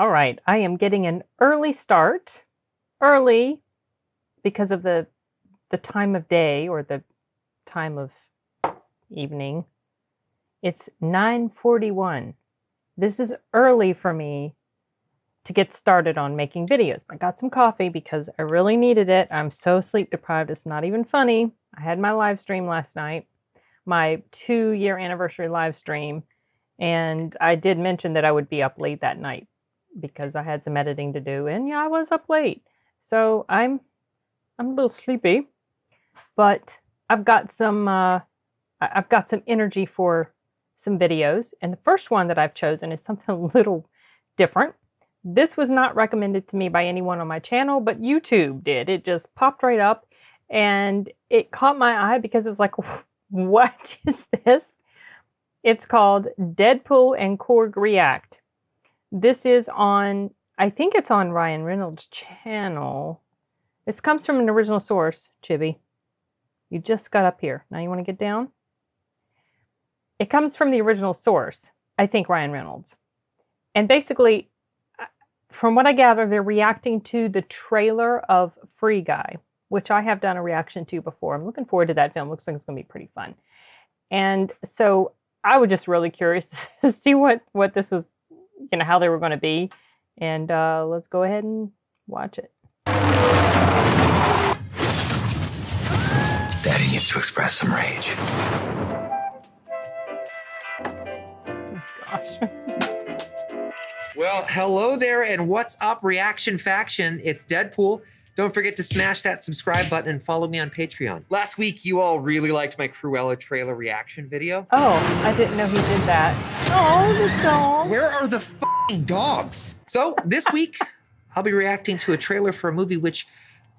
All right, I am getting an early start. Early because of the time of day or the time of evening. It's 9:41. This is early for me to get started on making videos. I got some coffee because I really needed it. I'm so sleep deprived, it's not even funny. I had my live stream last night, my 2-year anniversary live stream, and I did mention that I would be up late that night because I had some editing to do, and yeah, I was up late. So I'm a little sleepy, but I've got some energy for some videos, and the first one that I've chosen is something a little different. This was not recommended to me by anyone on my channel, but YouTube did. It just popped right up, and it caught my eye because it was like, what is this? It's called Deadpool and Korg React. This is on, I think it's on Ryan Reynolds' channel. This comes from an original source, Chibi. You just got up here. Now you want to get down? It comes from the original source, I think Ryan Reynolds. And basically, from what I gather, they're reacting to the trailer of Free Guy, which I have done a reaction to before. I'm looking forward to that film. Looks like it's going to be pretty fun. And so I was just really curious to see what this was, you know, how they were going to be. And let's go ahead and watch it. Daddy needs to express some rage. Oh, gosh. Well, hello there, and what's up, Reaction Faction? It's Deadpool. Don't forget to smash that subscribe button and follow me on Patreon. Last week, you all really liked my Cruella trailer reaction video. Oh, I didn't know he did that. Oh, the dog. Where are the f***ing dogs? So this week, I'll be reacting to a trailer for a movie which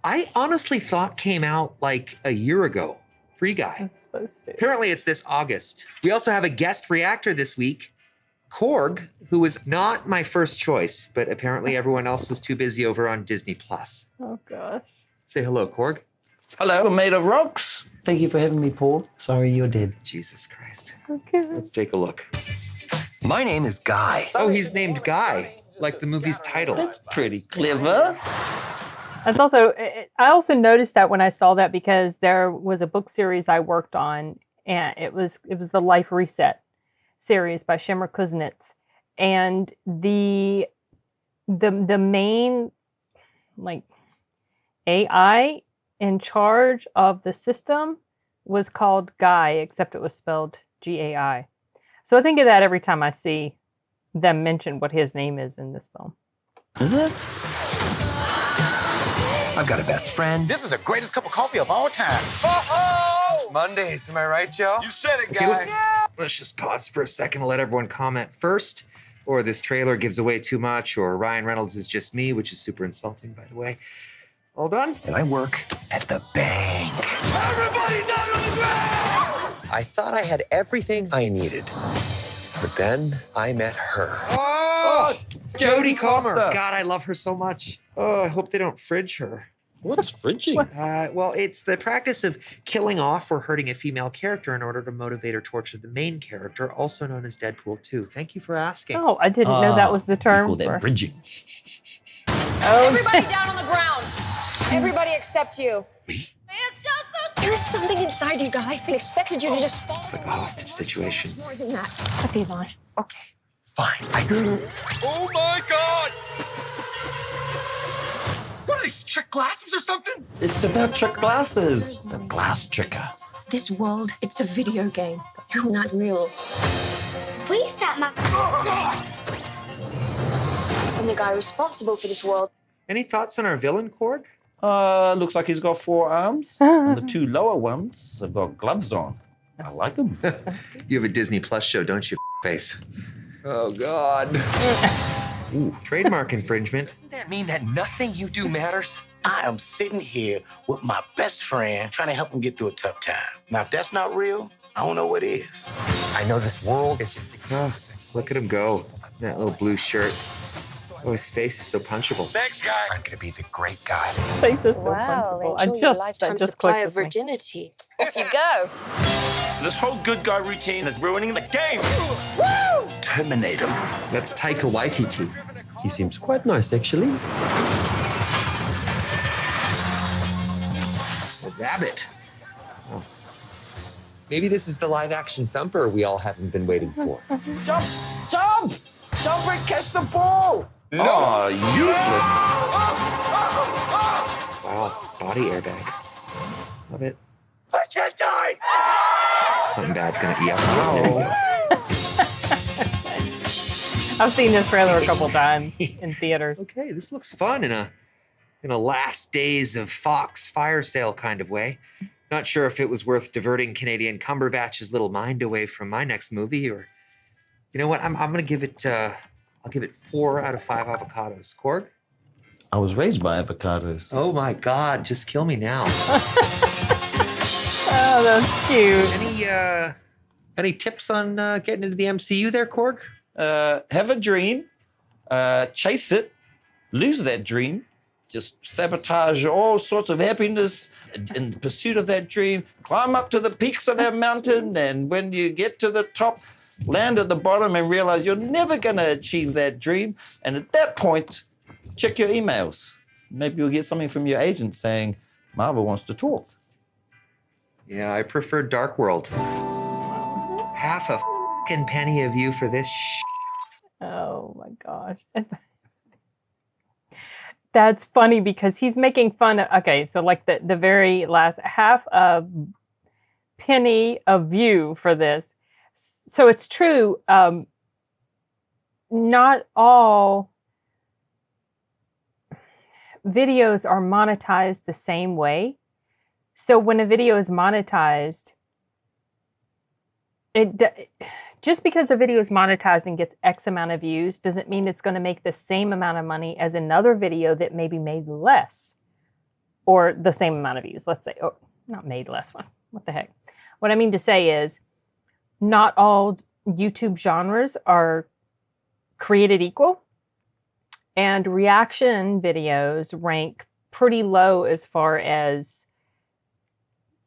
I honestly thought came out like a year ago. Free Guy. It's supposed to. Apparently, it's this August. We also have a guest reactor this week, Korg, who was not my first choice, but apparently everyone else was too busy over on Disney+. Oh, gosh. Say hello, Korg. Hello, I'm made of rocks. Thank you for having me, Paul. Sorry you're dead. Jesus Christ. Okay. Let's take a look. My name is Guy. Oh, he's named Guy, like the movie's title. That's pretty clever. That's also, I also noticed that when I saw that because there was a book series I worked on, and it was the Life Reset series by Shimmer Kuznets, and the main like AI in charge of the system was called Guy, except it was spelled G-A-I. So I think of that every time I see them mention what his name is in this film. Is it? I've got a best friend. This is the greatest cup of coffee of all time. Mondays, am I right, y'all? You said it, Okay, guys. let's just pause for a second to let everyone comment first, or this trailer gives away too much, or Ryan Reynolds is just me, which is super insulting, by the way. All done? And I work at the bank. Everybody down on the ground! I thought I had everything I needed. But then I met her. Oh, Jodie Comer. Foster. God, I love her so much. Oh, I hope they don't fridge her. What's fridging? Well, it's the practice of killing off or hurting a female character in order to motivate or torture the main character, also known as Deadpool 2. Thank you for asking. Oh, I didn't know that was the term. We call that for... bridging. Oh. Everybody down on the ground. Everybody except you. Me? There is something inside you, Guy. I expected you to just fall. It's like a hostage situation. More than that. Put these on. Okay, fine. I do. Oh my God! What are these, trick glasses or something? It's about trick glasses. The glass tricker. This world, it's a video game. You're not real. Please stop my... I'm the guy responsible for this world. Any thoughts on our villain, Korg? Looks like he's got 4 arms. And the 2 lower ones have got gloves on. I like them. You have a Disney Plus show, don't you, face? Oh, God. Ooh, trademark infringement. Doesn't that mean that nothing you do matters? I am sitting here with my best friend trying to help him get through a tough time. Now, if that's not real, I don't know what is. I know this world is just... Oh, look at him go. That little blue shirt. Oh, his face is so punchable. Thanks, guy. I'm gonna be the great guy. Face is so Wow, punchable. enjoy your lifetime supply of with me. virginity. Off you go. This whole good guy routine is ruining the game. Terminate him. That's 𝐂𝐇𝐀𝐏𝐿. He seems quite nice, actually. A rabbit. Oh. Maybe this is the live-action thumper we all haven't been waiting for. Jump! Jump! Jump and catch the ball! Oh, useless. Wow, body airbag. Love it. I can't die! Something bad's gonna eat up. I've seen this trailer a couple times in theaters. Okay, this looks fun in a last days of Fox fire sale kind of way. Not sure if it was worth diverting Canadian Cumberbatch's little mind away from my next movie, or you know what? I'm gonna give it. I'll give it 4 out of 5 avocados. Korg? I was raised by avocados. Oh my God! Just kill me now. Oh, that's cute. Any tips on getting into the MCU there, Korg? Have a dream, chase it, lose that dream, just sabotage all sorts of happiness in the pursuit of that dream, climb up to the peaks of that mountain, and when you get to the top, land at the bottom and realize you're never going to achieve that dream. And at that point, check your emails. Maybe you'll get something from your agent saying, Marvel wants to talk. Yeah, I prefer Dark World. Half a f***ing penny of you for this Oh my gosh. That's funny because he's making fun of, okay, so like the very last half a penny of view for this. So it's true, not all videos are monetized the same way. So when a video is monetized, just because a video is monetized and gets X amount of views doesn't mean it's going to make the same amount of money as another video that maybe made less or the same amount of views. Let's say, oh, not made less one. What the heck? What I mean to say is not all YouTube genres are created equal, and reaction videos rank pretty low as far as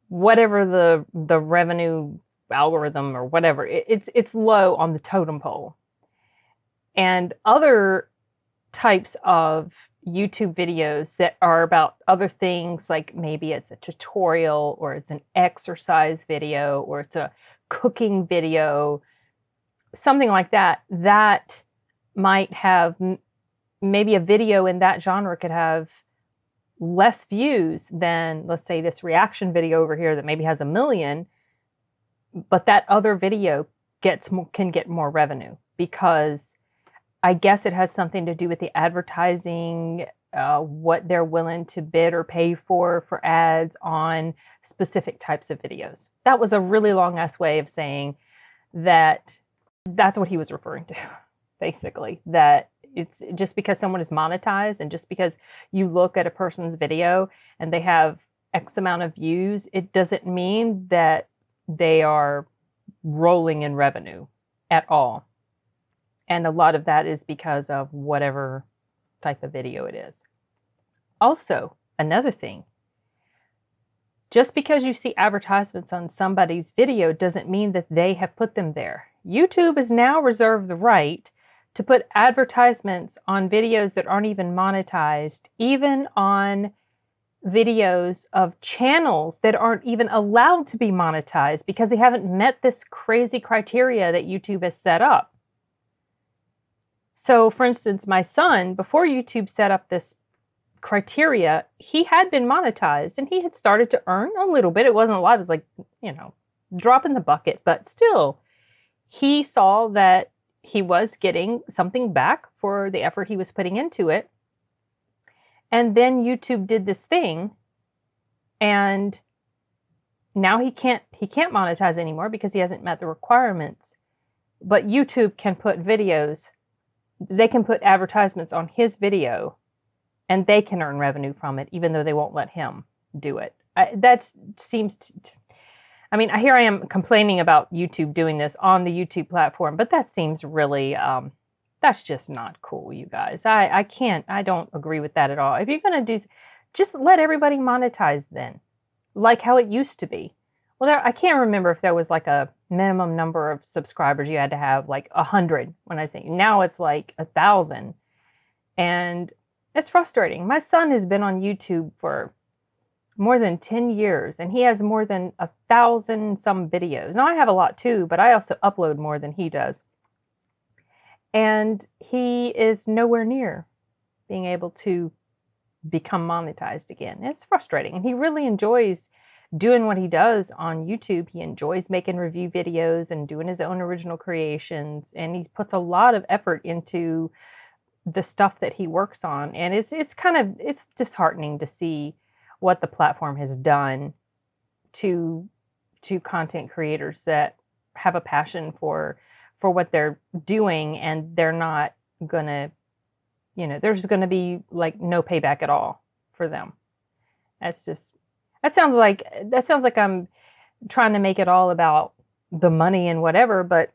whatever the revenue algorithm or whatever, it's low on the totem pole. And other types of YouTube videos that are about other things, like maybe it's a tutorial or it's an exercise video or it's a cooking video, something like that, that might have maybe a video in that genre could have less views than, let's say, this reaction video over here that maybe has 1 million, but that other video can get more revenue because I guess it has something to do with the advertising, what they're willing to bid or pay for ads on specific types of videos. That was a really long-ass way of saying that that's what he was referring to, basically, that it's just because someone is monetized and just because you look at a person's video and they have X amount of views, it doesn't mean that they are rolling in revenue at all. And a lot of that is because of whatever type of video it is. Also, another thing, just because you see advertisements on somebody's video doesn't mean that they have put them there. YouTube has now reserved the right to put advertisements on videos that aren't even monetized, even on videos of channels that aren't even allowed to be monetized because they haven't met this crazy criteria that YouTube has set up. So, for instance, my son, before YouTube set up this criteria, he had been monetized and he had started to earn a little bit. It wasn't a lot. It was like, drop in the bucket. But still, he saw that he was getting something back for the effort he was putting into it. And then YouTube did this thing, and now he can't monetize anymore because he hasn't met the requirements. But YouTube can put videos, they can put advertisements on his video, and they can earn revenue from it, even though they won't let him do it. Here I am complaining about YouTube doing this on the YouTube platform, but that seems really, that's just not cool, you guys. I don't agree with that at all. If you're going to just let everybody monetize then, like how it used to be. Well, I can't remember if there was like a minimum number of subscribers you had to have, like 100. When I say now it's like 1,000. And it's frustrating. My son has been on YouTube for more than 10 years, and he has more than 1,000 some videos. Now, I have a lot too, but I also upload more than he does. And he is nowhere near being able to become monetized again. It's frustrating. And he really enjoys doing what he does on YouTube. He enjoys making review videos and doing his own original creations. And he puts a lot of effort into the stuff that he works on. And it's disheartening to see what the platform has done to content creators that have a passion for what they're doing, and they're not gonna, there's gonna be like no payback at all for them. That sounds like I'm trying to make it all about the money and whatever, but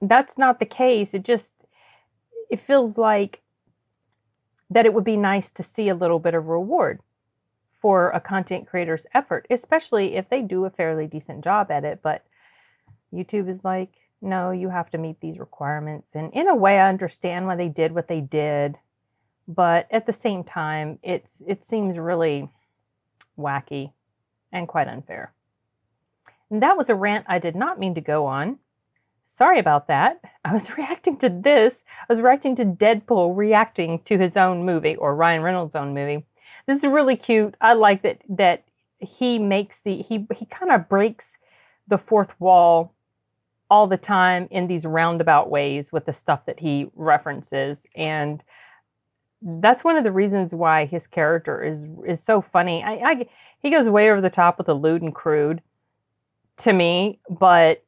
that's not the case. It feels like that it would be nice to see a little bit of reward for a content creator's effort, especially if they do a fairly decent job at it. But YouTube is like, no, you have to meet these requirements. And in a way, I understand why they did what they did. But at the same time, it seems really wacky and quite unfair. And that was a rant I did not mean to go on. Sorry about that. I was reacting to this. I was reacting to Deadpool reacting to his own movie, or Ryan Reynolds' own movie. This is really cute. I like that he makes he kind of breaks the fourth wall all the time in these roundabout ways with the stuff that he references. And that's one of the reasons why his character is so funny. He goes way over the top with the lewd and crude to me, but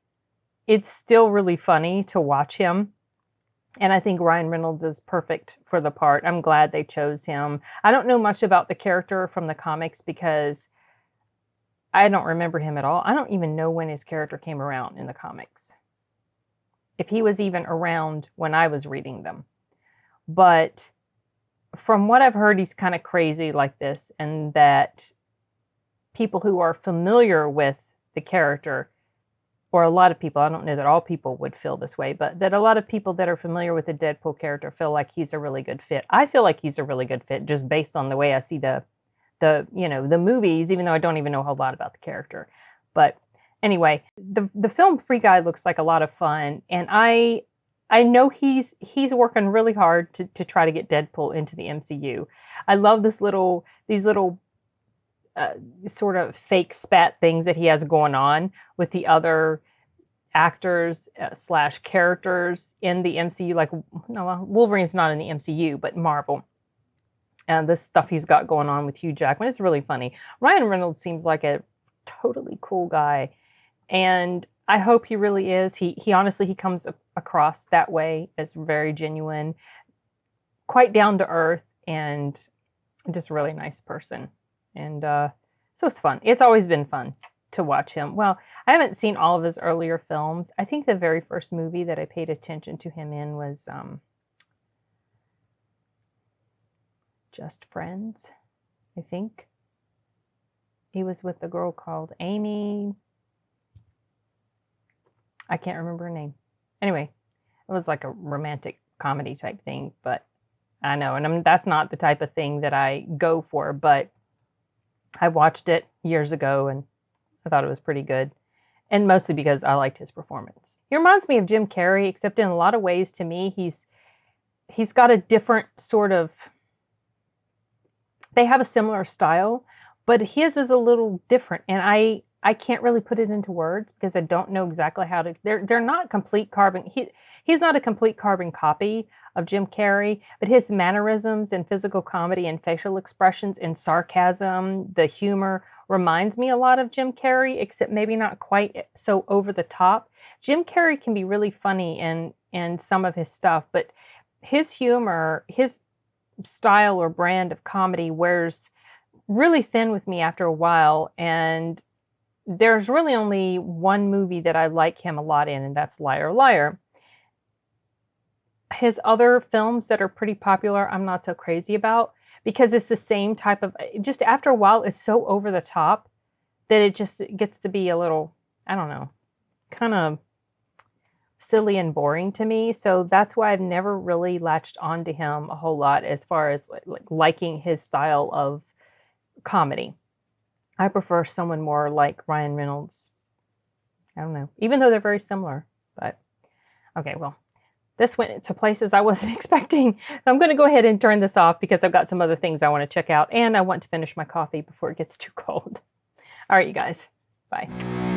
it's still really funny to watch him. And I think Ryan Reynolds is perfect for the part. I'm glad they chose him. I don't know much about the character from the comics because I don't remember him at all. I don't even know when his character came around in the comics, if he was even around when I was reading them. But from what I've heard, he's kind of crazy like this, and that people who are familiar with the character, or a lot of people, I don't know that all people would feel this way, but that a lot of people that are familiar with the Deadpool character feel like he's a really good fit. I feel like he's a really good fit just based on the way I see the movies, even though I don't even know a whole lot about the character. But anyway, the film Free Guy looks like a lot of fun, and I know he's working really hard to try to get Deadpool into the MCU. I love these little sort of fake spat things that he has going on with the other actors / characters in the MCU. Like, no, Wolverine's not in the MCU, but Marvel. And this stuff he's got going on with Hugh Jackman is really funny. Ryan Reynolds seems like a totally cool guy, and I hope he really is. He honestly, he comes across that way as very genuine, quite down to earth, and just a really nice person. And so it's fun. It's always been fun to watch him. Well, I haven't seen all of his earlier films. I think the very first movie that I paid attention to him in was Just Friends, I think. He was with the girl called Amy. I can't remember her name. Anyway, it was like a romantic comedy type thing, but I know, and that's not the type of thing that I go for, but I watched it years ago and I thought it was pretty good. And mostly because I liked his performance. He reminds me of Jim Carrey, except in a lot of ways, to me, he's got a different sort of, they have a similar style, but his is a little different. And I can't really put it into words because I don't know exactly how to, they're not complete carbon. He's not a complete carbon copy of Jim Carrey, but his mannerisms and physical comedy and facial expressions and sarcasm, the humor reminds me a lot of Jim Carrey, except maybe not quite so over the top. Jim Carrey can be really funny in some of his stuff, but his humor, his style or brand of comedy wears really thin with me after a while. And there's really only one movie that I like him a lot in, and that's Liar Liar. His other films that are pretty popular, I'm not so crazy about, because it's the same type of, just after a while, it's so over the top that it just gets to be a little, I don't know, kind of silly and boring to me. So that's why I've never really latched onto him a whole lot as far as liking his style of comedy. I prefer someone more like Ryan Reynolds. I don't know, even though they're very similar. But okay, well, this went to places I wasn't expecting. So I'm going to go ahead and turn this off because I've got some other things I want to check out, and I want to finish my coffee before it gets too cold. All right, you guys. Bye.